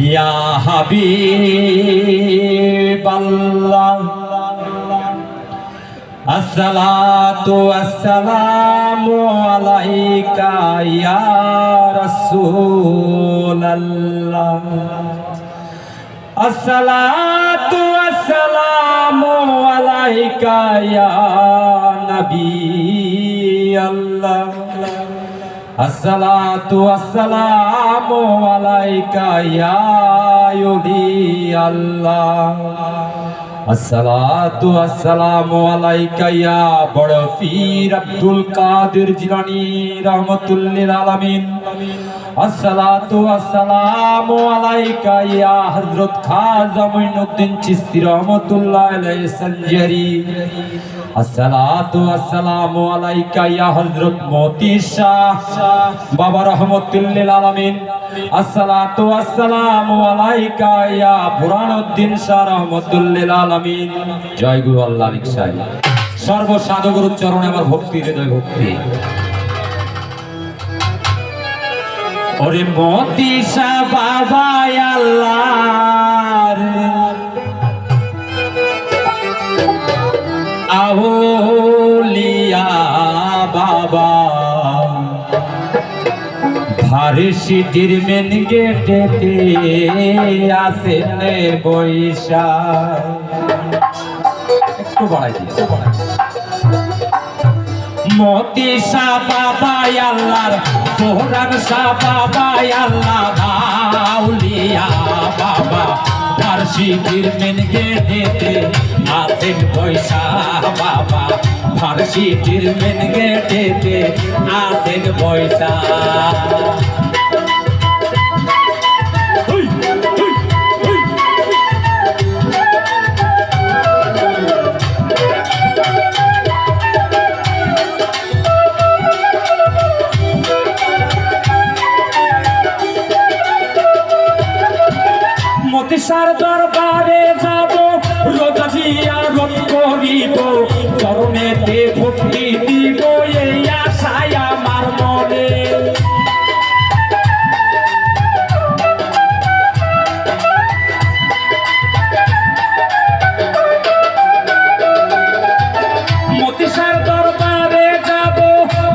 ইয়া হাবিবাল্লাহ আসসালাতু ওয়াসসালামু আলাইকা ইয়া রাসূলাল্লাহ আসসালাতু ওয়াসসালামু আলাইকা ইয়া নবিয়াল্লাহ আসসালাতু ওয়াসসালামু আলাইকা ইয়া ওলিয়াল্লাহ আসসালাতু ওয়াসসালামু আলাইকা ইয়া বড় পীর আব্দুল কাদের জিলানী রাহমাতুল লিল আলামিন আসসালাতু ওয়াসসালামু আলাইকা ইয়া হযরত খাজা মুঈনুদ্দিন চিশতি রাহমাতুল্লাহ আলাইহি সঞ্জারি আসসালাতু ওয়াসসালামু আলাইকা ইয়া হযরত মতি শাহ বাবা রাহমাতুল লিল আলামিন আসসালাতু ওয়াসসালামু আলাইকা ইয়া বুরহানুদ্দিন শাহ রাহমাতুল লিল আলামিন। জয় গুরু আল্লাহ রিকশায় সর্ব সাধুগুরুর চরণে আমার ভক্তি হৃদয় ভক্তি। ওরে মতি শাহ বাবা আল্লাহর আউলিয়া বাবা ভার্সিটির মেন গেটেতে আসেন বৈশা একটু বাড়াই দিই মতি শাহ বাবা আল্লাহর কোরআন শাহ বাবা আল্লাহ আউলিয়া বাবা ভার্সিটির মেন গেটেতে আসেন বৈশা বাবা ভার্সিটির মেন গেটেতে আসেন বৈশা মতিশার দরবারে যাব রোজা জিয়ারত করিব চরণেতে ভক্তি দিব এই আশায় আমার মনে মতিশার দরবারে যাব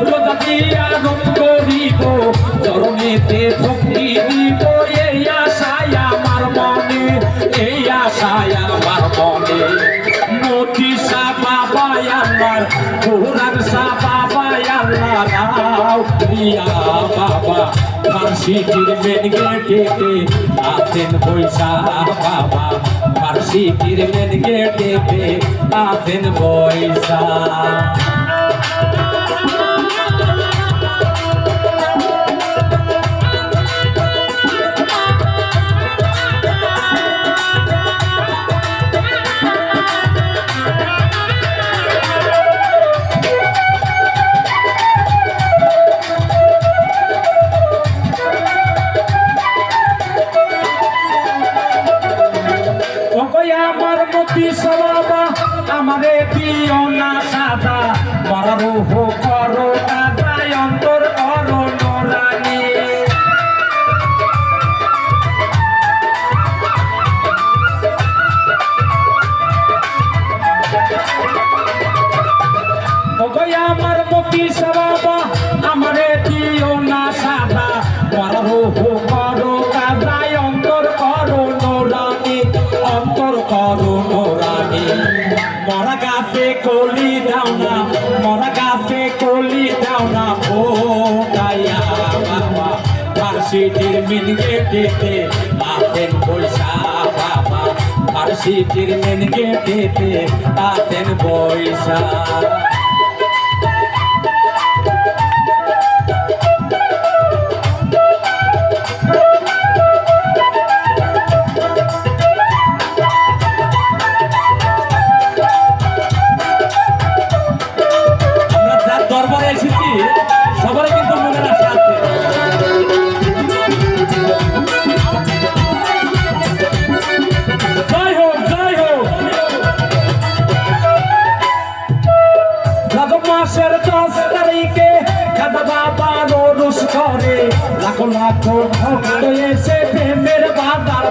রোজা জিয়ারত করিব চরণেতে ভক্তি দিব এই আশায় আমার মনে এই আশায় আমার মনে মতি শাহ বাবা আল্লাহর কোরআন শাহ বাবা আল্লাহর আউলিয়া বাবা ভার্সিটির মেন গেটেতে আসেন বৈশা বাবা ভার্সিটির মেন গেটেতে আসেন বৈশা আমার মতি বাবা আমারে দিও না সাদা বড় হো করো দাদা অন্তর করো নোরানি আমার মতি বাবা আমারে দিও না সাদা বড় হো করো দাদা অন্তর করো নোরানি অন্তর করো নোরানি মরা গাছে কলি দাও না মরা গাছে কলি দাও না ও গায়া বাবা ভার্সিটির মেন গেটেতে আসেন বৈশা বাবা ভার্সিটির মেন গেটেতে আসেন বৈশা সবারই কিন্তু মনে রাখা আছে জয় হোক জয় হোক রজব মাসের 10 তারিখে খাজা বাবা রোজ করে লাখো লাখো ভক্ত এসে প্রেমের বাজার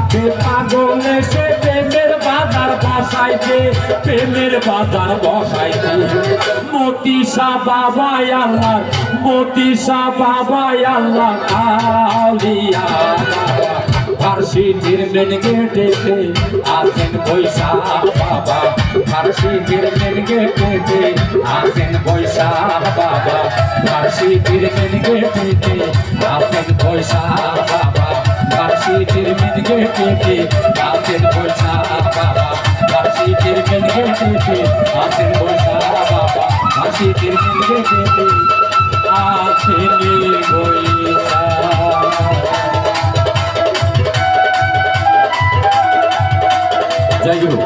সাথে পাগল এসে প্রেমের বাজার বসাইছে, প্রেমের বাজার বসাইছে। মতি শাহ বাবাই আল্লাহ, মতি শাহ বাবাই আল্লাহ আউলিয়া। ফার্সিটির মেন গেটেতে আসেন বৈশা বাবা, ফার্সিটির মেন গেটেতে আসেন বৈশা বাবা, ফার্সিটির মেন গেটেতে আসেন বৈশা বাবা, ফার্সিটির মেন গেটেতে আসেন বৈশা বাবা, ফার্সিটির মেন গেটেতে আসেন বৈশা বাবা, ফার্সিটির মেন গেটেতে আসেন বৈশা। জয় গুরু।